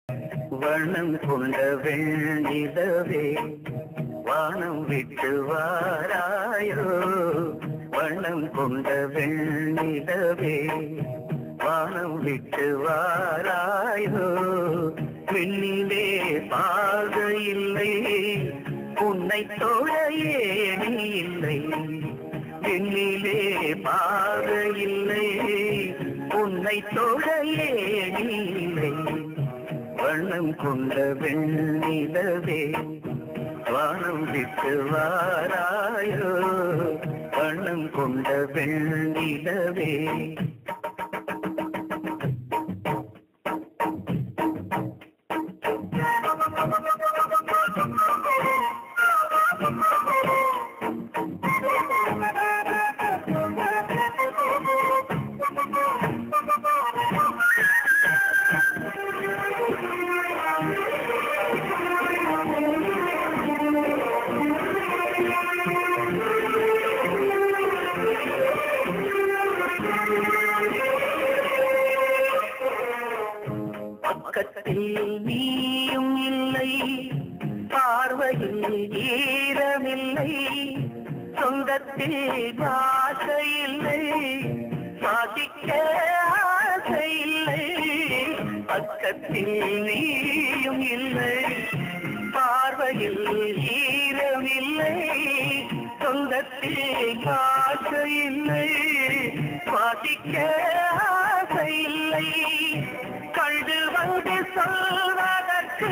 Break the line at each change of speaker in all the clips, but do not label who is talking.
வண்ணம் கொண்ட வெண்ணிலவே வானம் விட்டு வாராயோ. வண்ணம் கொண்ட வெண்ணிலவே வானம் விட்டு வாராயோ. விண்ணிலே பாதை இல்லை உன்னை தொழ ஏணி இல்லை. விண்ணிலே பாதை இல்லை உன்னை தொழ ஏணி இல்லை. வண்ணம் கொண்ட வெண்ணிலவே வானம் விட்டு வாராயோ. வண்ணம் கொண்ட வெண்ணிலவே பக்கத்தில் நீயும் இல்லை பார்வையில் ஈரமில்லை. சொந்தத்தில் ஆசை இல்லை சாதிக்க ஆசை இல்லை. பக்கத்தில் நீயும் இல்லை பார்வையில் ஈரமில்லை. சொந்தத்தில் ஆசை இல்லை சாதிக்க ஆசை இல்லை. கண்டு வந்து சொல்வதற்கு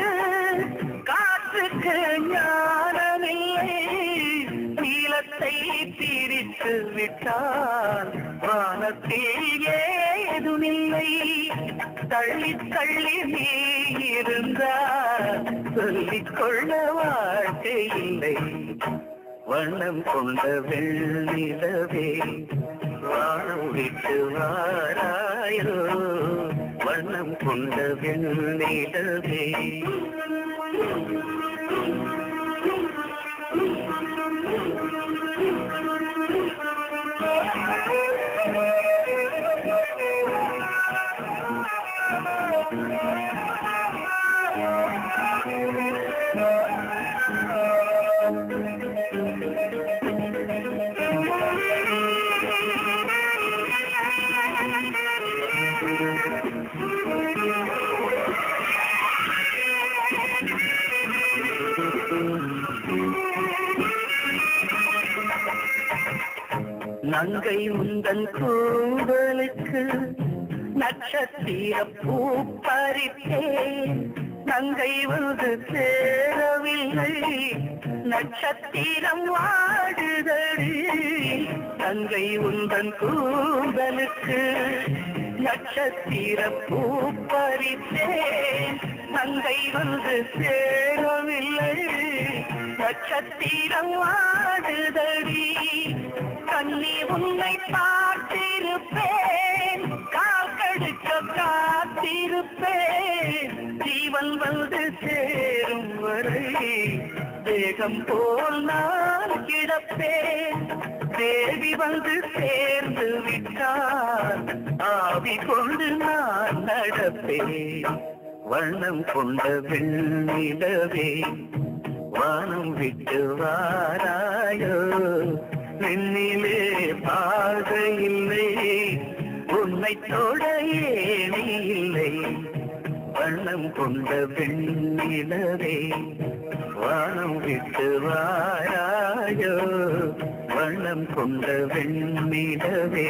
காற்றுக்கு ஞானமில்லை. நீளத்தை பிரித்து விட்டால் வானத்தில் ஏதுமில்லை. தள்ளி தள்ளி நீ இருந்தால் சொல்லிக்கொள்ள வாழ்க்கை இல்லை. வண்ணம் கொண்ட வெண்ணிலவே வானம் விட்டு வாராயோ. வண்ணம் கொண்ட வெண்ணிலவே நங்கை உந்தன் கூந்தலுக்கு நட்சத்திர பூ பறித்தேன். நங்கை வந்து சேரவில்லை நட்சத்திரம் வாடுதடி. நங்கை உந்தன் கூந்தலுக்கு நட்சத்திர பூ பறித்தேன். நங்கை வந்து சேரவில்லை நட்சத்திரம் வாடுதடி. கண்ணி உன்னை பார்த்திருப்பேன் கால் கடுக்க காத்திருப்பேன். ஜீவன் வந்து சேரும் வரை தேகம் போல் நான் கிடப்பேன். தேவி வந்து சேர்ந்து விட்டால் ஆவி கொண்டு நான் நடப்பேன். வண்ணம் கொண்ட வெண்ணிலவே வானம் விட்டு வாராயோ. விண்ணிலே பாதை இல்லை உன்னை தொட ஏணி இல்லை. வண்ணம் கொண்ட வெண்ணிலவே வானம் விட்டு வாராயோ. வண்ணம் கொண்ட வெண்ணிலவே